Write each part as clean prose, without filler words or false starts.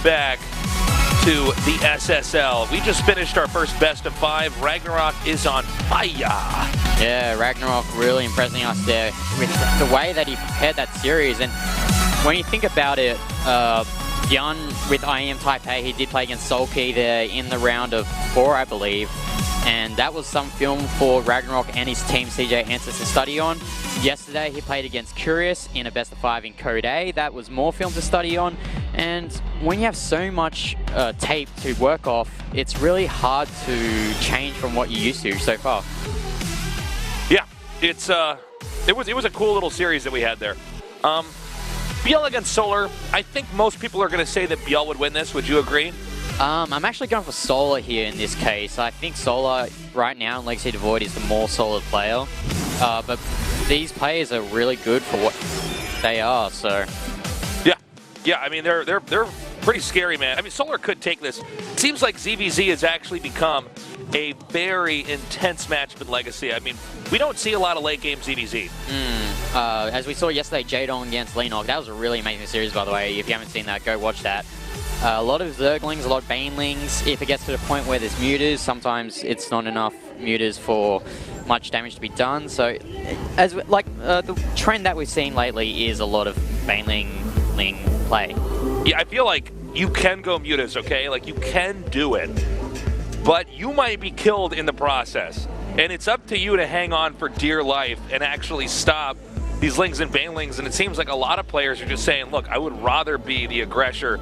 back to the SSL. We just finished our first best of 5. Ragnarok is on fire. Yeah, Ragnarok really impressing us there with the way that he prepared that series. And when you think about it, Bjorn with IEM Taipei, he did play against Sulky there in the round of 4, I believe. And that was some film for Ragnarok and his team CJ Answers to study on. Yesterday he played against Curious in a best of 5 in Code A. That was more film to study on. And when you have so much tape to work off, it's really hard to change from what you're used to so far. Yeah, it was a cool little series that we had there. BL against Solar, I think most people are going to say that BL would win this. Would you agree? I'm actually going for Solar here in this case. I think Solar right now in Legacy Devoid is the more solid player. But these players are really good for what they are, so... Yeah, I mean, they're pretty scary, man. I mean, Solar could take this. It seems like ZVZ has actually become a very intense matchup in Legacy. I mean, we don't see a lot of late game ZVZ. As we saw yesterday, Jadong against Lenog, that was a really amazing series, by the way. If you haven't seen that, go watch that. A lot of Zerglings, a lot of Banelings. If it gets to the point where there's muters, sometimes it's not enough muters for much damage to be done. So, the trend that we've seen lately is a lot of Baneling play. Yeah, I feel like you can go mutas, okay? Like, you can do it, but you might be killed in the process. And it's up to you to hang on for dear life and actually stop these Lings and Banelings. And it seems like a lot of players are just saying, look, I would rather be the aggressor.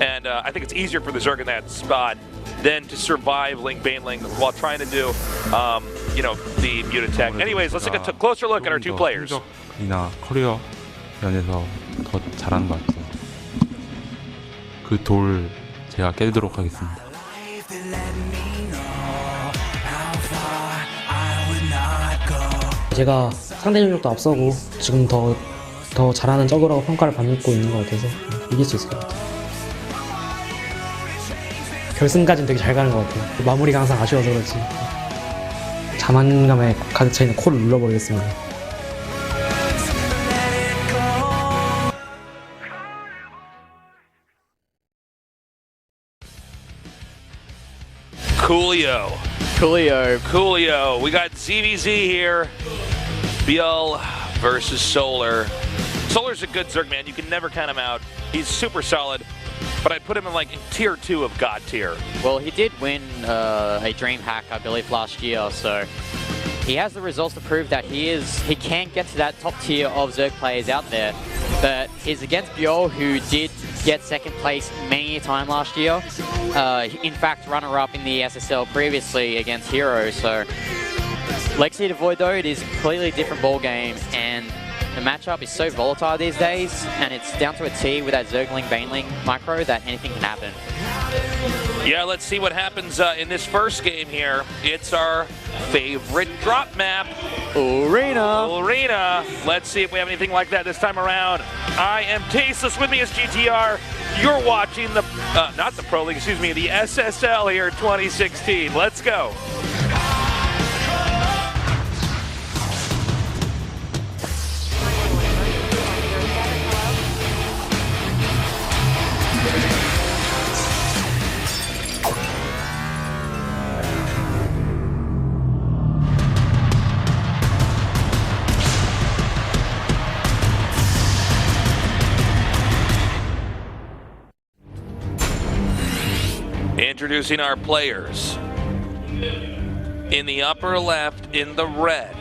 And I think it's easier for the Zerg in that spot than to survive Ling Baneling while trying to do, you know, the Mutatech. Anyways, let's take a closer look at our two players. 이나 커리어 면에서 더 잘하는 것 같아요. 그 돌 제가 깨도록 하겠습니다. 제가 상대 전력도 앞서고 지금 더 잘하는 저그라고 평가를 받고 있는 것 같아서 이길 수 있을 것 같아요. 결승까지는 되게 잘 가는 것 같아요. 마무리가 항상 아쉬워서 그렇지 자만감에 가득 차 있는 코를 눌러버리겠습니다. Coolio. We got ZVZ here. BL versus Solar. Solar's a good Zerg, man. You can never count him out. He's super solid, but I'd put him in like tier 2 of God tier. Well, he did win a DreamHack, I believe, last year, so he has the results to prove that he can get to that top tier of Zerg players out there. But he's against Bjorn, who did get second place many a time last year. In fact, runner-up in the SSL previously against Hero. So Legacy Devoid, though, it is a completely different ball game, and the matchup is so volatile these days, and it's down to a T with that Zergling Baneling micro that anything can happen. Yeah, let's see what happens in this first game here. It's our favorite drop map, Arena. Let's see if we have anything like that this time around. I am Tasteless. With me is GTR. You're watching the, not the Pro League, excuse me, the SSL here 2016. Let's go. Introducing our players. In the upper left, in the red,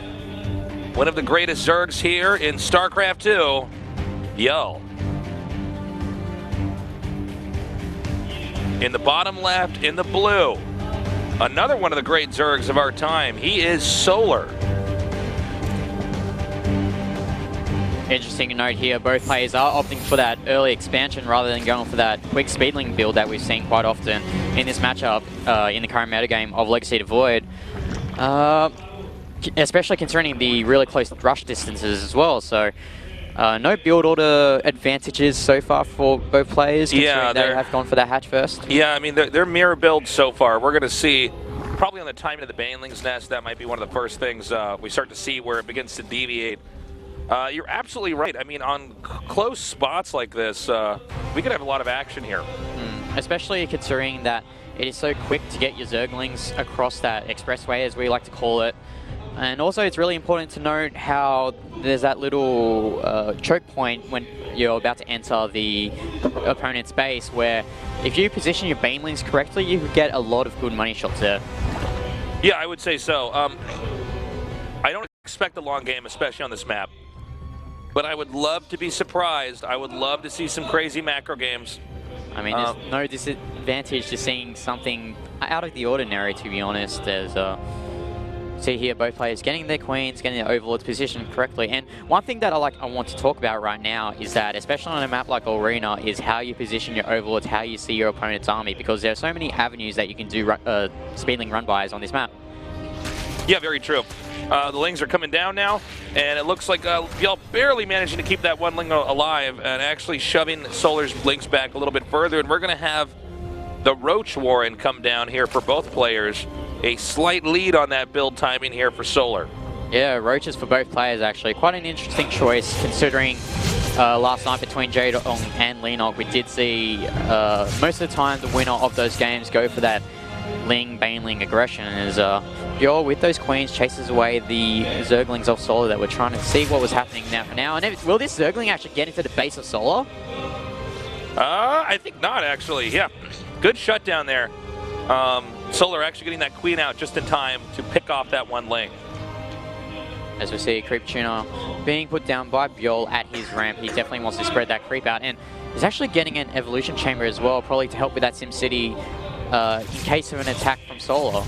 one of the greatest Zergs here in StarCraft 2, Yo. In the bottom left, in the blue, another one of the great Zergs of our time, he is Solar. Interesting to note here, both players are opting for that early expansion rather than going for that quick speedling build that we've seen quite often in this matchup in the current metagame of Legacy Devoid. Especially concerning the really close rush distances as well. So no build order advantages so far for both players, considering they have gone for that hatch first. Yeah, I mean, they're mirror builds so far. We're going to see, probably on the timing of the Baneling's Nest, that might be one of the first things we start to see where it begins to deviate. You're absolutely right. I mean, on close spots like this, we could have a lot of action here. especially considering that it is so quick to get your Zerglings across that expressway, as we like to call it. And also, it's really important to note how there's that little choke point when you're about to enter the opponent's base, where if you position your Banelings correctly, you could get a lot of good money shots there. Yeah, I would say so. I don't expect a long game, especially on this map. But I would love to be surprised. I would love to see some crazy macro games. I mean, there's no disadvantage to seeing something out of the ordinary, to be honest. There's see here both players getting their queens, getting their overlords positioned correctly. And one thing that I want to talk about right now is that, especially on a map like Arena, is how you position your overlords, how you see your opponent's army, because there are so many avenues that you can do speedling run-bys on this map. Yeah, very true. The Lings are coming down now, and it looks like y'all barely managing to keep that one Ling alive and actually shoving Solar's Lings back a little bit further. And we're going to have the Roach Warren come down here for both players. A slight lead on that build timing here for Solar. Yeah, Roaches for both players, actually. Quite an interesting choice, considering last night between Jaedong and Leenock, we did see most of the time the winner of those games go for that Ling, Baneling aggression, as Bjorn with those queens chases away the Zerglings of Solar that were trying to see what was happening now for now. And will this Zergling actually get into the base of Solar? I think not, actually. Yeah, good shutdown there. Solar actually getting that queen out just in time to pick off that one Ling. As we see Creep Tuner being put down by Bjorn at his ramp, he definitely wants to spread that creep out, and he's actually getting an evolution chamber as well, probably to help with that SimCity in case of an attack from Solar.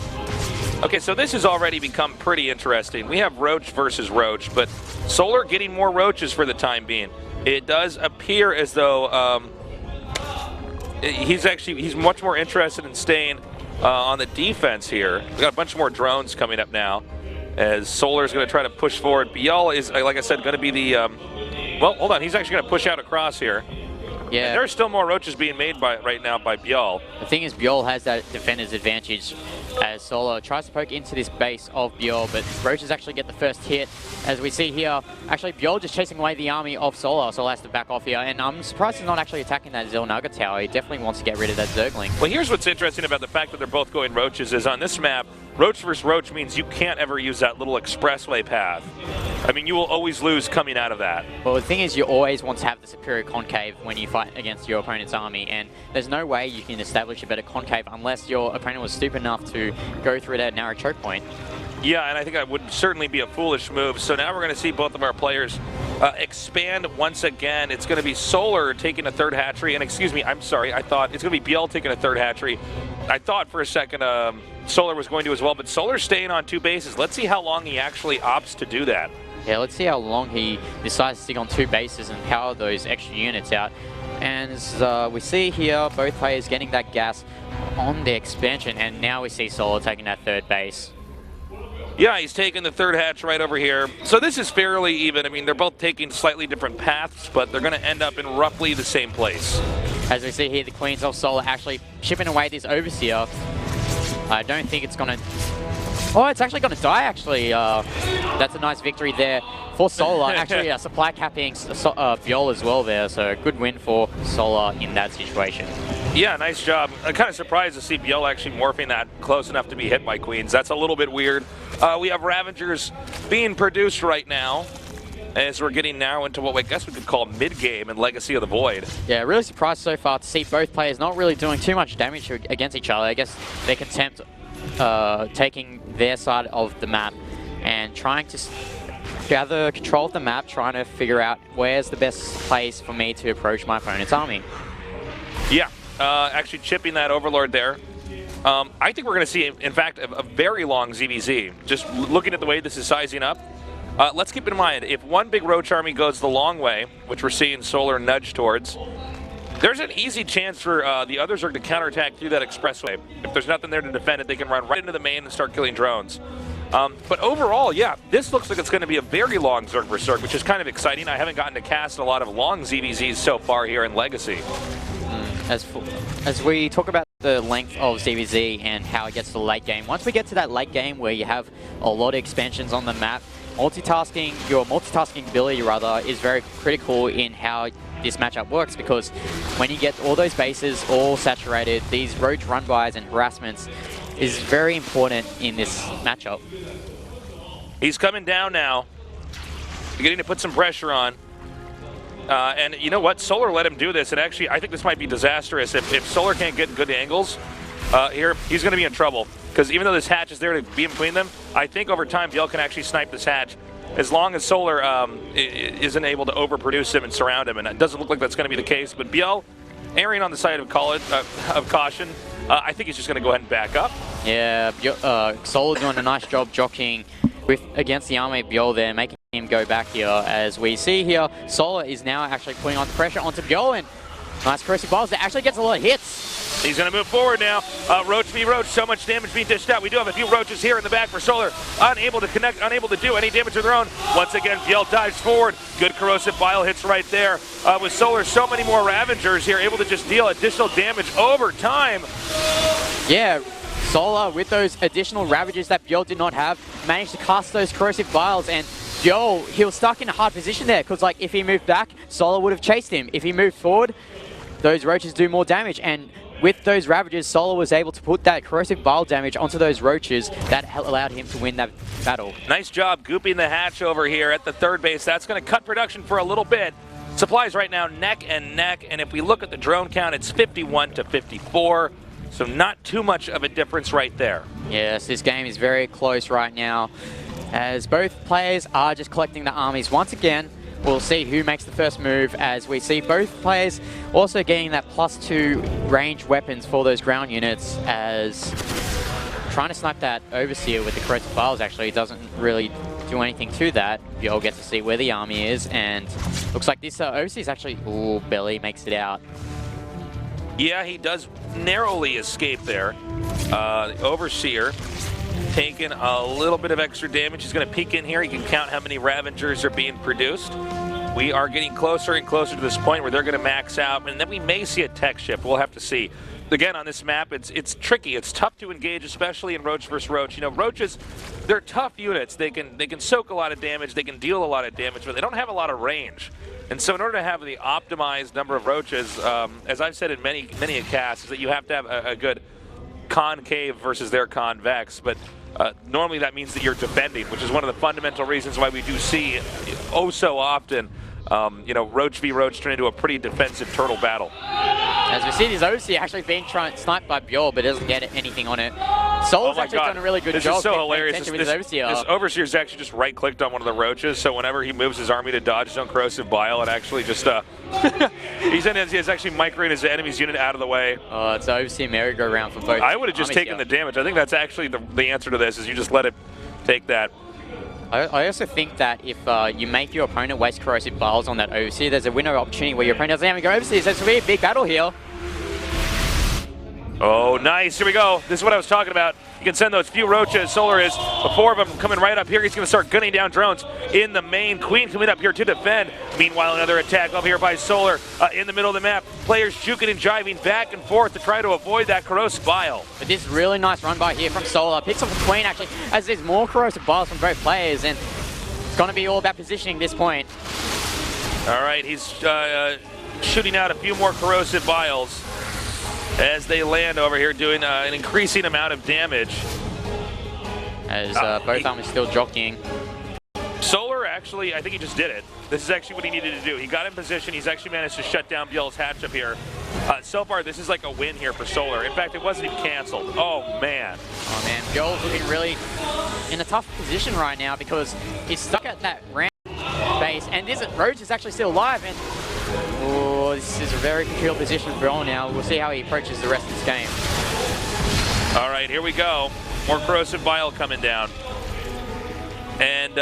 Okay, so this has already become pretty interesting. We have Roach versus Roach, but Solar getting more Roaches for the time being. It does appear as though he's much more interested in staying on the defense here. We got a bunch more drones coming up now, as Solar's going to try to push forward. Bial is, like I said, going to be the well, hold on, he's actually going to push out across here. Yeah, and there's still more Roaches being made right now by Bial. The thing is, Bial has that defender's advantage as Solar tries to poke into this base of Bial, but Roaches actually get the first hit. As we see here, actually Bial just chasing away the army of Solar. Solar has to back off here, and I'm surprised he's not actually attacking that Xel'Naga tower. He definitely wants to get rid of that Zergling. Well, here's what's interesting about the fact that they're both going Roaches is on this map, Roach versus Roach means you can't ever use that little expressway path. I mean, you will always lose coming out of that. Well, the thing is, you always want to have the superior concave when you fight against your opponent's army, and there's no way you can establish a better concave unless your opponent was stupid enough to go through that narrow choke point. Yeah, and I think that would certainly be a foolish move. So now we're going to see both of our players expand once again. It's going to be Solar taking a third hatchery, and excuse me, I'm sorry, I thought it's going to be Biel taking a third hatchery. I thought for a second Solar was going to as well, but Solar's staying on two bases. Let's see how long he actually opts to do that. Yeah, let's see how long he decides to stick on two bases and power those extra units out. And as we see here, both players getting that gas on the expansion, and now we see Solar taking that third base. Yeah, he's taking the third hatch right over here. So this is fairly even. I mean, they're both taking slightly different paths, but they're going to end up in roughly the same place. As we see here, the Queens of Solar actually chipping away this Overseer. I don't think it's going to... Oh, it's actually going to die, actually. That's a nice victory there for Solar. Actually, supply capping Biol as well there, so good win for Solar in that situation. Yeah, nice job. I'm kind of surprised to see Biel actually morphing that close enough to be hit by Queens. That's a little bit weird. We have Ravagers being produced right now, as we're getting now into what I guess we could call mid-game in Legacy of the Void. Yeah, really surprised so far to see both players not really doing too much damage against each other. I guess they can attempt taking their side of the map and trying to gather control of the map, trying to figure out where's the best place for me to approach my opponent's army. Yeah, actually chipping that Overlord there. I think we're going to see, in fact, a very long ZVZ. Just looking at the way this is sizing up. Let's keep in mind, if one big Roach army goes the long way, which we're seeing Solar nudge towards, there's an easy chance for the others are to counterattack through that expressway. If there's nothing there to defend it, they can run right into the main and start killing drones. But overall, yeah, this looks like it's going to be a very long Zerg vs. Zerg, which is kind of exciting. I haven't gotten to cast a lot of long ZVZs so far here in Legacy. As we talk about the length of ZVZ and how it gets to the late game, once we get to that late game where you have a lot of expansions on the map, your multitasking ability rather is very critical in how this matchup works, because when you get all those bases all saturated, these roach run-bys and harassments is very important in this matchup. He's coming down now, beginning to put some pressure on. And you know what? Solar let him do this, and actually, I think this might be disastrous. If Solar can't get good angles here, he's going to be in trouble. Because even though this hatch is there to be in between them, I think over time, Biel can actually snipe this hatch as long as Solar isn't able to overproduce him and surround him. And it doesn't look like that's going to be the case. But Biel, erring on the side of caution, I think he's just going to go ahead and back up. Yeah, Solar doing a nice job jockeying against the army of Biel there, making him go back here. As we see here, Solar is now actually putting on pressure onto Biel, and nice corrosive balls that actually gets a lot of hits. He's going to move forward now. Roach v. Roach, so much damage being dished out. We do have a few Roaches here in the back for Solar. Unable to connect, unable to do any damage of their own. Once again, Biel dives forward. Good corrosive bile hits right there. With Solar, so many more Ravengers here, able to just deal additional damage over time. Yeah, Solar, with those additional Ravages that Biel did not have, managed to cast those corrosive biles, and Biel, he was stuck in a hard position there, because like if he moved back, Solar would have chased him. If he moved forward, those Roaches do more damage, and with those Ravages, Solar was able to put that corrosive bile damage onto those Roaches that allowed him to win that battle. Nice job gooping the hatch over here at the third base. That's going to cut production for a little bit. Supplies right now neck and neck, and if we look at the drone count, it's 51 to 54, so not too much of a difference right there. Yes, this game is very close right now, as both players are just collecting the armies once again. We'll see who makes the first move, as we see both players also getting that +2 range weapons for those ground units, as trying to snipe that Overseer with the corrosive files actually doesn't really do anything to that. You'll get to see where the army is, and looks like this Overseer is actually, ooh, barely makes it out. Yeah, he does narrowly escape there. The Overseer taking a little bit of extra damage. He's going to peek in here. He can count how many Ravengers are being produced. We are getting closer and closer to this point where they're going to max out, and then we may see a tech shift. We'll have to see. Again, on this map, it's tricky. It's tough to engage, especially in Roach versus Roach. You know, Roaches, they're tough units. They can soak a lot of damage. They can deal a lot of damage, but they don't have a lot of range. And so in order to have the optimized number of Roaches, as I've said in many casts, is that you have to have a good concave versus their convex. But normally that means that you're defending, which is one of the fundamental reasons why we do see oh so often you know, Roach v. Roach turn into a pretty defensive turtle battle. As we see, this Overseer actually being sniped by Biel, but doesn't get anything on it. Solar's actually done a really good job. This is so hilarious. This Overseer's actually just right-clicked on one of the Roaches, so whenever he moves his army to dodge his own corrosive bile, it actually just he's actually microing his enemy's unit out of the way. Oh, it's Overseer merry-go-round for both. I would have just taken the damage. I think that's actually the answer to this, is you just let it take that. I also think that if you make your opponent waste corrosive biles on that Overseer, there's a window opportunity where your opponent doesn't have any Overseers. So it's going to be a big battle here. Oh, nice. Here we go. This is what I was talking about. You can send those few Roaches. Solar is the 4 of them coming right up here. He's going to start gunning down drones in the main. Queen coming up here to defend. Meanwhile, another attack up here by Solar in the middle of the map. Players juking and jiving back and forth to try to avoid that corrosive bile. But this really nice run by here from Solar. Picks up the Queen, actually, as there's more corrosive biles from both players, and it's going to be all about positioning this point. All right, he's shooting out a few more corrosive biles as they land over here, doing an increasing amount of damage. As both armies still jockeying. Solar actually, I think he just did it. This is actually what he needed to do. He got in position. He's actually managed to shut down Biel's hatch up here. So far, this is like a win here for Solar. In fact, it wasn't even canceled. Oh, man. Oh, man. Biel's looking really in a tough position right now, because he's stuck at that ramp base, and this Roach is actually still alive, and oh, this is a very peculiar position for Biel now. We'll see how he approaches the rest of this game. All right, here we go. More corrosive bile coming down. And,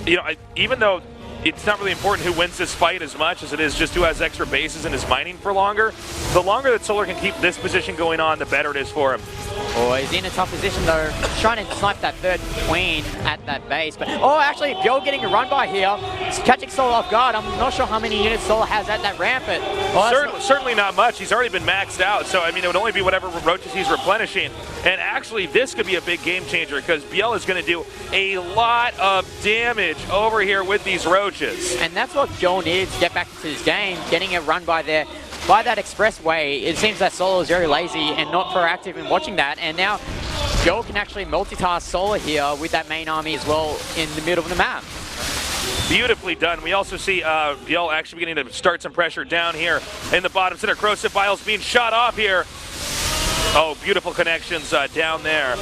you know, even though it's not really important who wins this fight as much as it is just who has extra bases and is mining for longer, the longer that Solar can keep this position going on, the better it is for him. Oh, he's in a tough position though, trying to snipe that third queen at that base. But oh, actually, Bjorn getting a run by here. It's catching Solar off guard. I'm not sure how many units Solar has at that ramp, but Certainly not much. He's already been maxed out, so I mean, it would only be whatever roaches he's replenishing. And actually, this could be a big game changer because Biel is going to do a lot of damage over here with these roaches. And that's what Bjorn needed to get back into this game, getting a run by there. By that expressway, it seems that Solar is very lazy and not proactive in watching that. And now Joel can actually multitask Solar here with that main army as well in the middle of the map. Beautifully done. We also see Biel actually beginning to start some pressure down here in the bottom center. Corrosive Vials being shot off here. Oh, beautiful connections down there.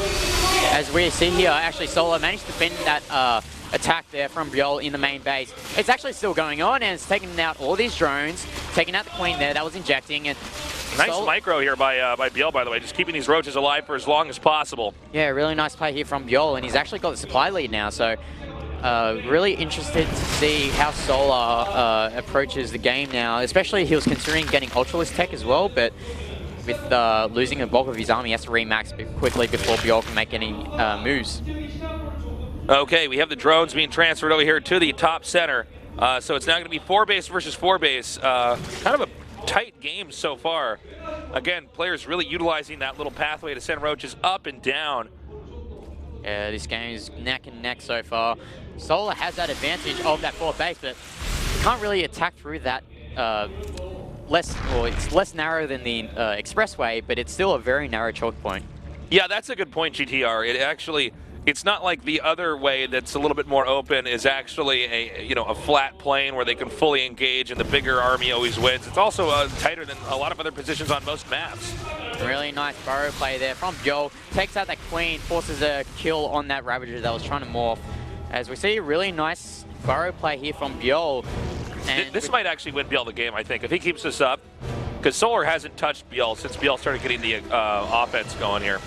As we see here, actually Solar managed to bend that attack there from Bjol in the main base. It's actually still going on, and it's taking out all these drones, taking out the queen there that was injecting. And nice micro here by Biel, by the way, just keeping these roaches alive for as long as possible. Yeah, really nice play here from Bjol, and he's actually got the supply lead now, so really interested to see how Solar approaches the game now, especially he was considering getting Ultralisk tech as well, but with losing the bulk of his army, he has to remax quickly before Bjol can make any moves. Okay, we have the drones being transferred over here to the top center. So it's now going to be 4-base versus 4-base. Kind of a tight game so far. Again, players really utilizing that little pathway to send roaches up and down. Yeah, this game is neck and neck so far. Solar has that advantage of that 4th base, but can't really attack through that it's less narrow than the expressway, but it's still a very narrow choke point. Yeah, that's a good point, GTR. It's not like the other way that's a little bit more open is actually a flat plane where they can fully engage and the bigger army always wins. It's also tighter than a lot of other positions on most maps. Really nice burrow play there from Bjol. Takes out that queen, forces a kill on that Ravager that was trying to morph. As we see, really nice burrow play here from Bjol. And this might actually win Biel the game, I think, if he keeps this up. Because Solar hasn't touched Biel since Biel started getting the offense going here.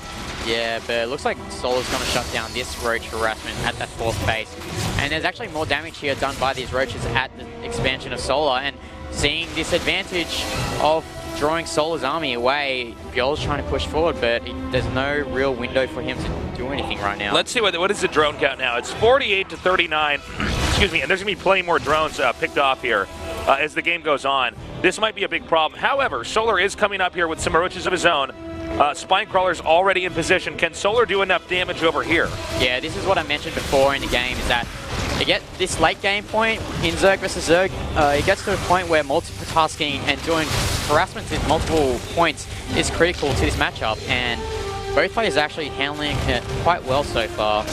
Yeah, but it looks like Solar's going to shut down this roach harassment at that 4th base. And there's actually more damage here done by these roaches at the expansion of Solar. And seeing this advantage of drawing Solar's army away, Bjol's trying to push forward, but there's no real window for him to do anything right now. Let's see what is the drone count now. It's 48 to 39. Excuse me, and there's going to be plenty more drones picked off here as the game goes on. This might be a big problem. However, Solar is coming up here with some roaches of his own. Spinecrawler's already in position. Can Solar do enough damage over here? Yeah, this is what I mentioned before in the game, is that to get this late game point in Zerg versus Zerg, it gets to a point where multitasking and doing harassment at multiple points is critical to this matchup, and both players are actually handling it quite well so far.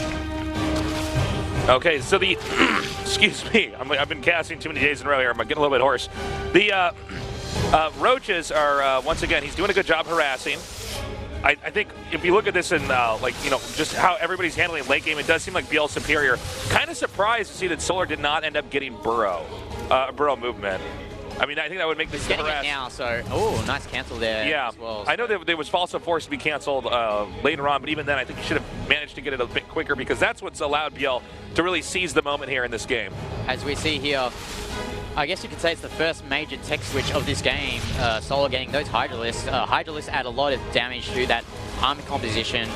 Okay, so the excuse me, I've been casting too many days in a row here. I'm getting a little bit hoarse. The roaches are once again, he's doing a good job harassing. I think if you look at this and just how everybody's handling late game, it does seem like Biel's superior. Kind of surprised to see that Solar did not end up getting burrow movement. I mean, I think that would make this getting it now. So, oh, nice cancel there. Yeah, as well. I know that there was also forced to be canceled later on, but even then, I think you should have managed to get it a bit quicker because that's what's allowed Biel to really seize the moment here in this game. As we see here, I guess you could say it's the first major tech switch of this game. Solar getting those Hydralisks. Hydralisks add a lot of damage to that army composition,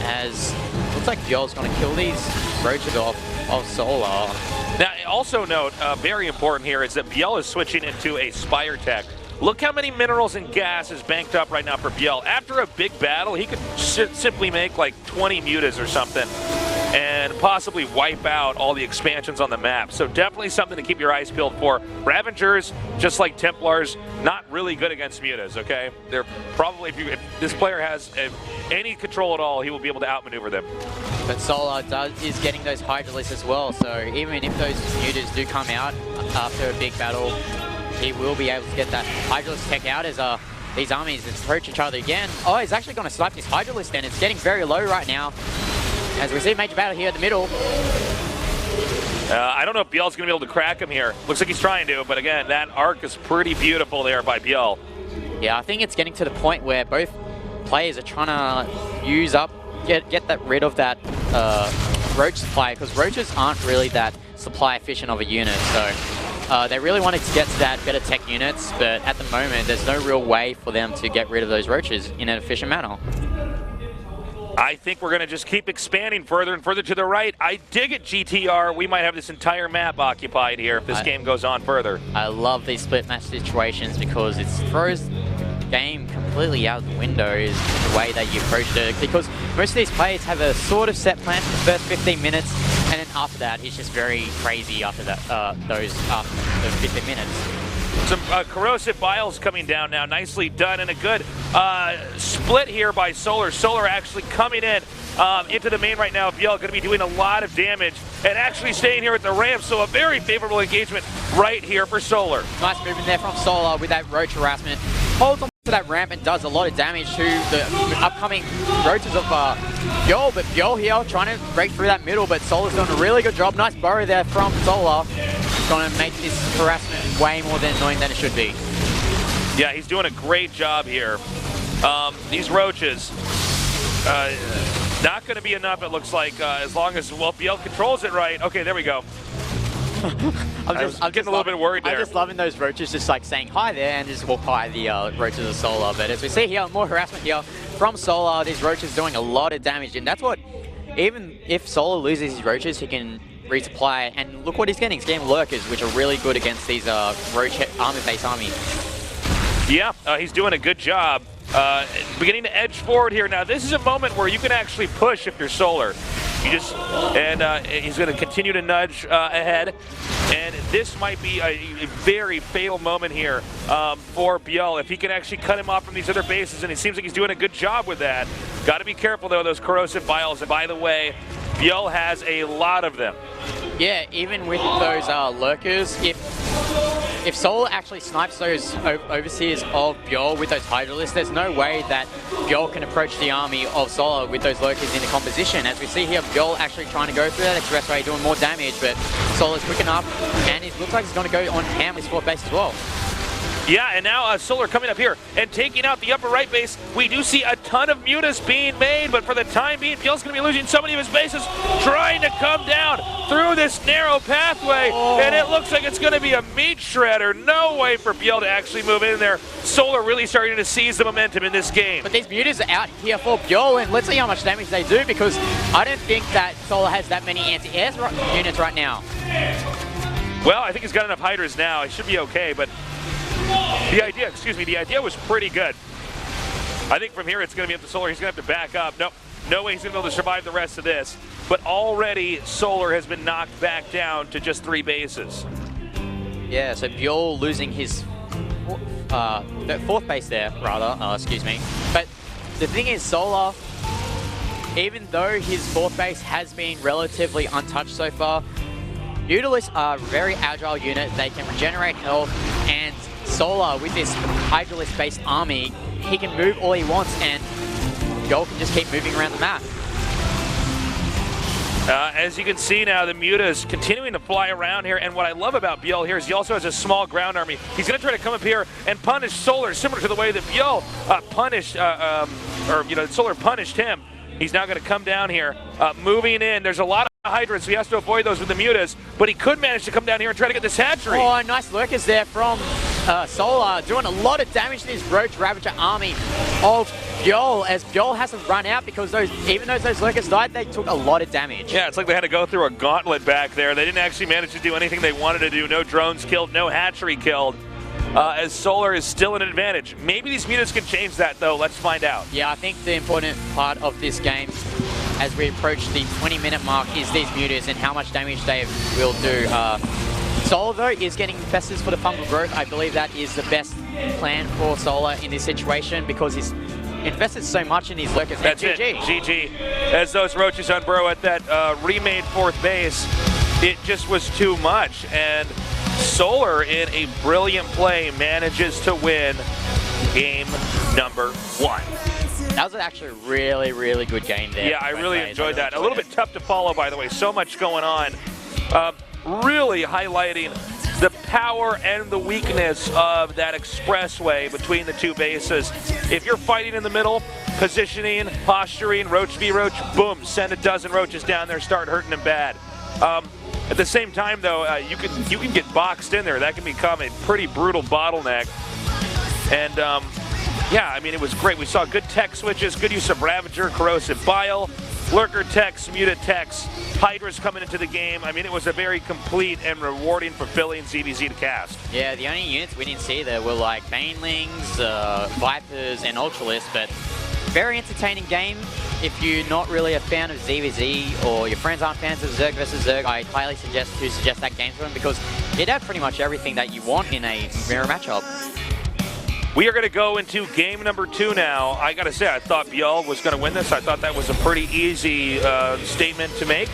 as looks like Biel's going to kill these roaches off of Solar. Now, also note, very important here, is that Biel is switching into a Spire tech. Look how many minerals and gas is banked up right now for Biel. After a big battle, he could simply make like 20 mutas or something and possibly wipe out all the expansions on the map. So definitely something to keep your eyes peeled for. Ravagers, just like Templars, not really good against mutas, okay? They're probably, if this player has any control at all, he will be able to outmaneuver them. But Solar is getting those Hydralisks as well, so even if those mutas do come out after a big battle, he will be able to get that Hydralisk tech out as these armies approach each other again. Oh, he's actually going to snipe this Hydralisk then. It's getting very low right now. As we see a major battle here in the middle. I don't know if Biel's going to be able to crack him here. Looks like he's trying to, but again, that arc is pretty beautiful there by Biel. Yeah, I think it's getting to the point where both players are trying to use up, get rid of that roach supply, because roaches aren't really that supply efficient of a unit. So they really wanted to get to that better tech units, but at the moment, there's no real way for them to get rid of those roaches in an efficient manner. I think we're going to just keep expanding further and further to the right. I dig it, GTR. We might have this entire map occupied here if this game goes on further. I love these split match situations because it throws the game completely out the window is the way that you approach it. Because most of these players have a sort of set plan for the first 15 minutes, and then after that, it's just very crazy after that. Those 15 minutes. Some corrosive vials coming down now. Nicely done, and a good split here by Solar. Solar actually coming in into the main right now. Biel going to be doing a lot of damage and actually staying here at the ramp, so a very favorable engagement right here for Solar. Nice movement there from Solar with that roach harassment. Holds on to that ramp and does a lot of damage to the upcoming roaches of Biel, but Biel here trying to break through that middle, but Solar's doing a really good job. Nice burrow there from Solar. Going to make this harassment way more than annoying than it should be. Yeah, he's doing a great job here. These roaches, not going to be enough, it looks like, as long as, well, Biel controls it right. Okay, there we go. I'm getting a little bit worried there. I'm just loving those roaches just like saying hi there and just walk by the roaches of Solar. But as we see here, more harassment here from Solar. These roaches doing a lot of damage, and that's what, even if Solar loses his roaches, he can resupply, and look what he's getting. He's getting lurkers, which are really good against these roach armor-based army. Yeah, he's doing a good job. Beginning to edge forward here. Now, this is a moment where you can actually push if you're Solar. You just, and he's going to continue to nudge ahead. And this might be a very fatal moment here for Biel if he can actually cut him off from these other bases, and it seems like he's doing a good job with that. Got to be careful, though, those corrosive vials. And by the way, Biel has a lot of them. Yeah, even with those lurkers, if Solar actually snipes those overseers of Biel with those Hydralisks, there's no way that Biel can approach the army of Solar with those lurkers in the composition. As we see here, Biel actually trying to go through that expressway, doing more damage, but Solar's quick enough, and it looks like he's going to go on ham with fourth base as well. Yeah, and now Solar coming up here and taking out the upper right base. We do see a ton of mutas being made, but for the time being, Biel's going to be losing so many of his bases, trying to come down through this narrow pathway, and it looks like it's going to be a meat shredder. No way for Biel to actually move in there. Solar really starting to seize the momentum in this game. But these mutas are out here for Biel, and let's see how much damage they do, because I don't think that Solar has that many anti-air units right now. Well, I think he's got enough hydras now. He should be okay, but the idea was pretty good. I think from here it's going to be up to Solar. He's going to have to back up. No way he's going to be able to survive the rest of this. But already Solar has been knocked back down to just 3 bases. Yeah, so Biel losing his fourth base there, rather, excuse me. But the thing is, Solar, even though his fourth base has been relatively untouched so far, Hydralisks are a very agile unit. They can regenerate health, and Solar, with this Hydralisk-based army, he can move all he wants, and Biel can just keep moving around the map. As you can see now, the mutas continuing to fly around here, and what I love about Biel here is he also has a small ground army. He's going to try to come up here and punish Solar, similar to the way that Biel Solar punished him. He's now going to come down here, moving in. There's a lot of hydras, so he has to avoid those with the mutas, but he could manage to come down here and try to get this hatchery. Oh, nice lurkers there from Solar, doing a lot of damage to this Roach Ravager army of Biel, as Biel has to run out because even though those lurkers died, they took a lot of damage. Yeah, it's like they had to go through a gauntlet back there. They didn't actually manage to do anything they wanted to do. No drones killed, no hatchery killed. As Solar is still an advantage. Maybe these mutas can change that, though. Let's find out. Yeah, I think the important part of this game, as we approach the 20-minute mark, is these mutas and how much damage they will do. Solar, though, is getting infestors for the fungal growth. I believe that is the best plan for Solar in this situation because he's invested so much in these lurkers. That's it. GG. As those roaches unburrow at that remade fourth base, it just was too much. And Solar, in a brilliant play, manages to win game number 1. That was actually a really, really good game there. Yeah, I really enjoyed that. A little bit tough to follow, by the way. So much going on. Really highlighting the power and the weakness of that expressway between the 2 bases. If you're fighting in the middle, positioning, posturing, roach v roach, boom, send a dozen roaches down there, start hurting them bad. At the same time, though, you can get boxed in there. That can become a pretty brutal bottleneck. And Yeah, I mean, it was great. We saw good tech switches, good use of Ravager, Corrosive Bile, Lurker techs, Mutatex, Hydra's coming into the game. I mean, it was a very complete and rewarding, fulfilling ZVZ to cast. Yeah, the only units we didn't see there were like Banelings, Vipers, and Ultralisk, but very entertaining game. If you're not really a fan of ZVZ or your friends aren't fans of Zerg versus Zerg, I highly suggest that game to them because it had pretty much everything that you want in a mirror matchup. We are going to go into game number 2 now. I got to say, I thought Bjorn was going to win this. I thought that was a pretty easy statement to make.